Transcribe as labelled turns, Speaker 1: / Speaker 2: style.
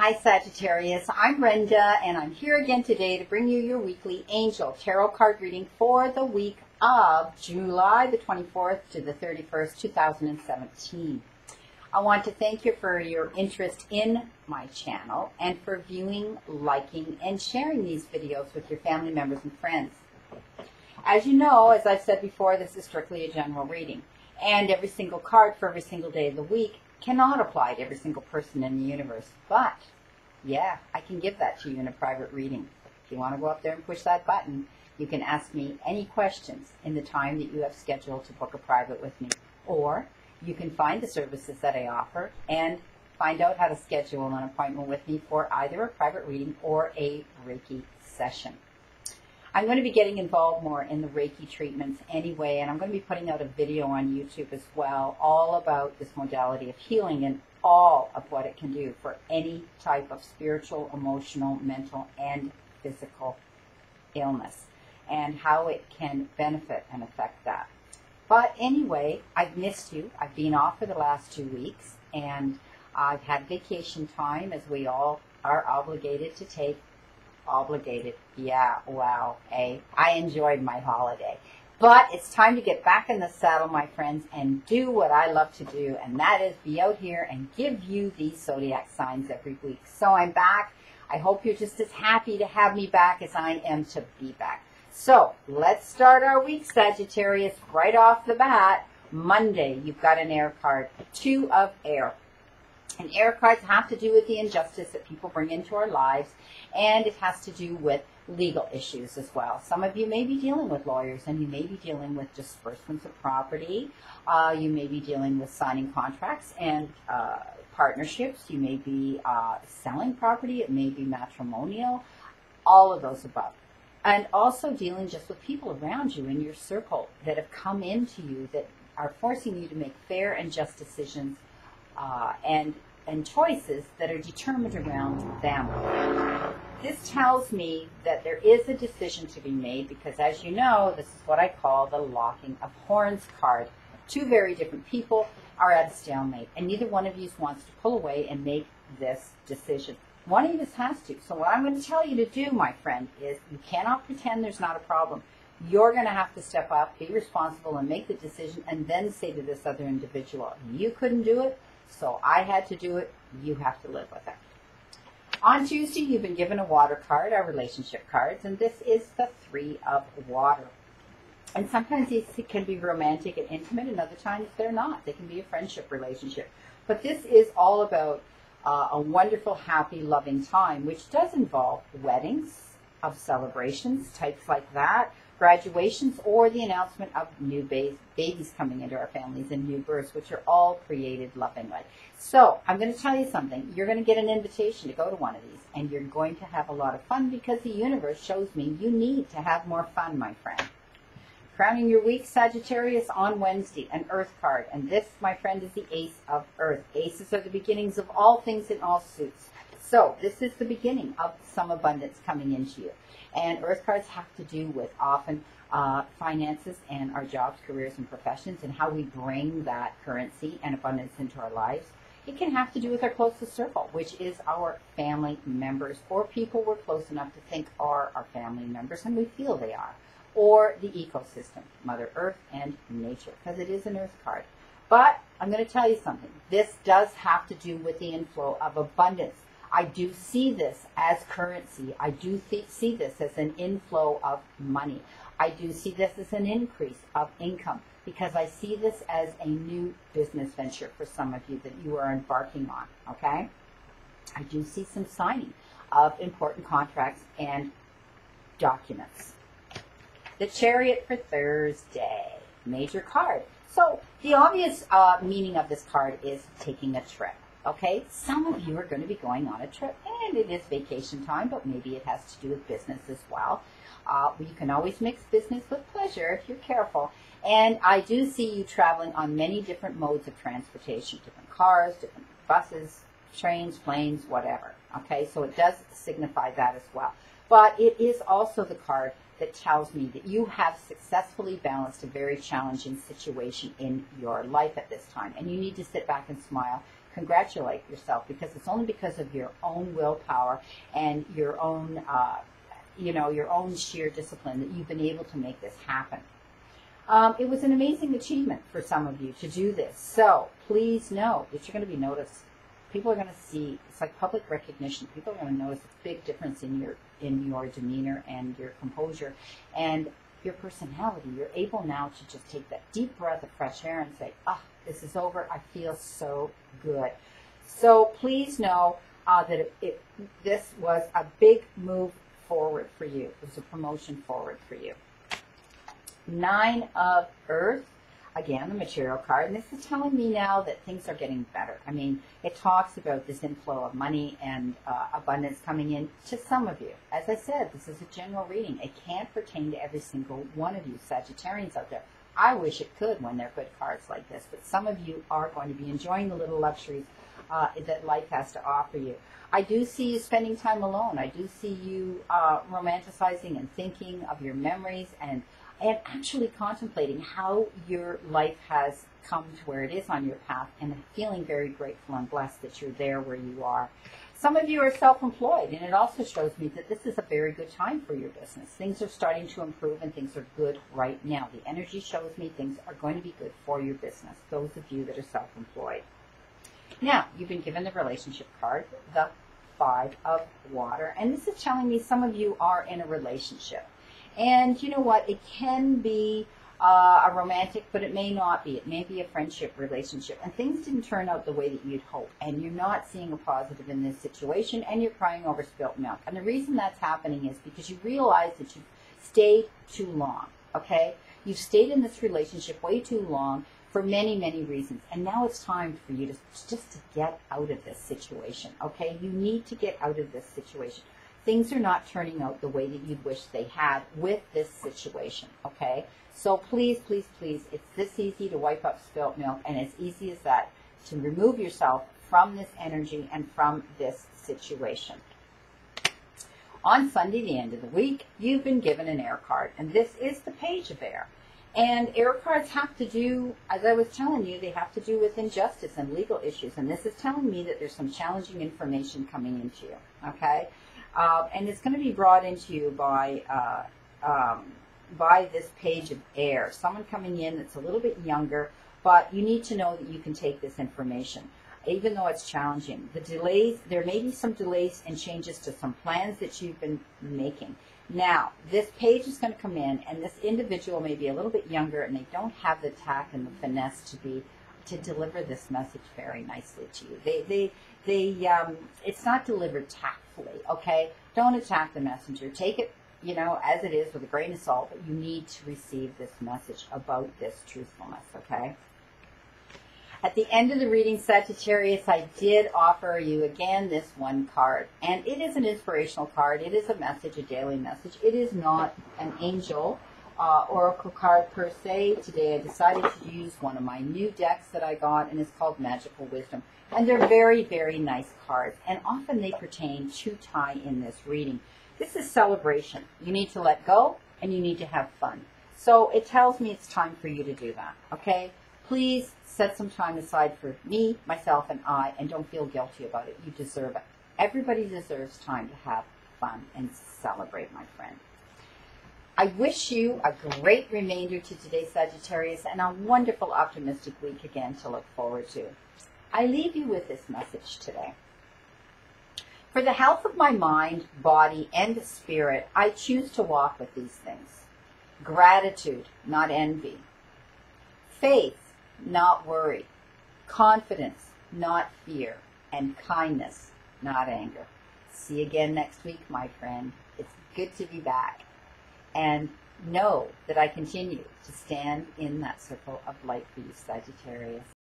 Speaker 1: Hi Sagittarius, I'm Brenda and I'm here again today to bring you your weekly angel tarot card reading for the week of July the 24th to the 31st, 2017. I want to thank you for your interest in my channel and for viewing, liking, and sharing these videos with your family members and friends. As you know, as I've said before, this is strictly a general reading, and every single card for every single day of the week cannot apply to every single person in the universe. But, yeah, I can give that to you in a private reading. If you want to go up there and push that button, you can ask me any questions in the time that you have scheduled to book a private with me. Or you can find the services that I offer and find out how to schedule an appointment with me for either a private reading or a Reiki session. I'm going to be getting involved more in the Reiki treatments anyway, and I'm going to be putting out a video on YouTube as well, all about this modality of healing and all of what it can do for any type of spiritual, emotional, mental, and physical illness, and how it can benefit and affect that. But anyway, I've missed you. I've been off for the last 2 weeks, and I've had vacation time, as we all are obligated to take. Obligated. Yeah, wow. I enjoyed my holiday. But it's time to get back in the saddle, my friends, and do what I love to do, and that is be out here and give you these zodiac signs every week. So I'm back. I hope you're just as happy to have me back as I am to be back. So let's start our week, Sagittarius, right off the bat. Monday, you've got an air card, 2 of air. And air cards have to do with the injustice that people bring into our lives, and it has to do with legal issues as well. Some of you may be dealing with lawyers, and you may be dealing with disbursements of property. You may be dealing with signing contracts and partnerships. You may be selling property. It may be matrimonial, all of those above. And also dealing just with people around you in your circle that have come into you that are forcing you to make fair and just decisions and choices that are determined around them. This tells me that there is a decision to be made because, as you know, this is what I call the locking of horns card. 2 very different people are at a stalemate, and neither one of you wants to pull away and make this decision. One of you has to. So what I'm going to tell you to do, my friend, is you cannot pretend there's not a problem. You're going to have to step up, be responsible, and make the decision, and then say to this other individual, you couldn't do it, so I had to do it. You have to live with it. On Tuesday, you've been given a water card, our relationship cards, and this is the 3 of water. And sometimes these can be romantic and intimate, and other times they're not. They can be a friendship relationship. But this is all about a wonderful, happy, loving time, which does involve weddings, of celebrations, types like that, graduations, or the announcement of new babies coming into our families and new births, which are all created lovingly. So I'm going to tell you something. You're going to get an invitation to go to one of these, and you're going to have a lot of fun because the universe shows me you need to have more fun, my friend. Crowning your week, Sagittarius, on Wednesday, an Earth card. And this, my friend, is the Ace of Earth. Aces are the beginnings of all things in all suits. So this is the beginning of some abundance coming into you. And Earth cards have to do with often finances and our jobs, careers, and professions, and how we bring that currency and abundance into our lives. It can have to do with our closest circle, which is our family members, or people we're close enough to think are our family members, and we feel they are. Or the ecosystem, Mother Earth and nature, because it is an Earth card. But I'm going to tell you something. This does have to do with the inflow of abundance. I do see this as currency. I do see this as an inflow of money. I do see this as an increase of income because I see this as a new business venture for some of you that you are embarking on, okay? I do see some signing of important contracts and documents. The Chariot for Thursday, major card. So the obvious meaning of this card is taking a trip. Okay, some of you are going to be going on a trip, and it is vacation time, but maybe it has to do with business as well. You can always mix business with pleasure if you're careful. And I do see you traveling on many different modes of transportation, different cars, different buses, trains, planes, whatever. Okay, so it does signify that as well. But it is also the card that tells me that you have successfully balanced a very challenging situation in your life at this time. And you need to sit back and smile congratulate yourself, because it's only because of your own willpower and your own, your own sheer discipline that you've been able to make this happen. It was an amazing achievement for some of you to do this. So please know that you're going to be noticed. People are going to see, it's like public recognition. People are going to notice a big difference in your demeanor and your composure and your personality. You're able now to just take that deep breath of fresh air and say, this is over. I feel so good. So please know that this was a big move forward for you. It was a promotion forward for you. 9 of Earth, again, the material card, and this is telling me now that things are getting better. I mean, it talks about this inflow of money and abundance coming in to some of you. As I said, this is a general reading. It can't pertain to every single one of you Sagittarians out there. I wish it could when they're good cards like this, but some of you are going to be enjoying the little luxuries that life has to offer you. I do see you spending time alone. I do see you romanticizing and thinking of your memories and actually contemplating how your life has come to where it is on your path, and feeling very grateful and blessed that you're there where you are. Some of you are self-employed, and it also shows me that this is a very good time for your business. Things are starting to improve and things are good right now. The energy shows me things are going to be good for your business, those of you that are self-employed. Now, you've been given the relationship card, the 5 of Water, and this is telling me some of you are in a relationship. And you know what? It can be a romantic, but it may not be. It may be a friendship relationship. And things didn't turn out the way that you'd hope. And you're not seeing a positive in this situation, and you're crying over spilt milk. And the reason that's happening is because you realize that you've stayed too long, okay? You've stayed in this relationship way too long for many, many reasons. And now it's time for you to just to get out of this situation, okay? You need to get out of this situation. Things are not turning out the way that you'd wish they had with this situation, okay? So please, please, please, it's this easy to wipe up spilt milk, and as easy as that to remove yourself from this energy and from this situation. On Sunday, the end of the week, you've been given an air card, and this is the Page of Air. And air cards have to do, as I was telling you, they have to do with injustice and legal issues, and this is telling me that there's some challenging information coming into you, okay? And it's going to be brought into you by this Page of Air. Someone coming in that's a little bit younger, but you need to know that you can take this information, even though it's challenging. The delays, there may be some delays and changes to some plans that you've been making. Now, this page is going to come in, and this individual may be a little bit younger, and they don't have the tact and the finesse to deliver this message very nicely to you. It's not delivered tactfully, okay? Don't attack the messenger. Take it, as it is with a grain of salt, but you need to receive this message about this truthfulness, okay? At the end of the reading, Sagittarius, I did offer you again this one card, and it is an inspirational card. It is a message, a daily message. It is not an angel oracle card per se. Today I decided to use one of my new decks that I got, and it's called Magical Wisdom. And they're very, very nice cards, and often they pertain to tie in this reading. This is celebration. You need to let go, and you need to have fun. So it tells me it's time for you to do that, okay? Please set some time aside for me, myself, and I, and don't feel guilty about it. You deserve it. Everybody deserves time to have fun and celebrate, my friend. I wish you a great remainder to today, Sagittarius, and a wonderful, optimistic week again to look forward to. I leave you with this message today. For the health of my mind, body, and spirit, I choose to walk with these things. Gratitude, not envy. Faith, not worry. Confidence, not fear. And kindness, not anger. See you again next week, my friend. It's good to be back. And know that I continue to stand in that circle of light for you, Sagittarius.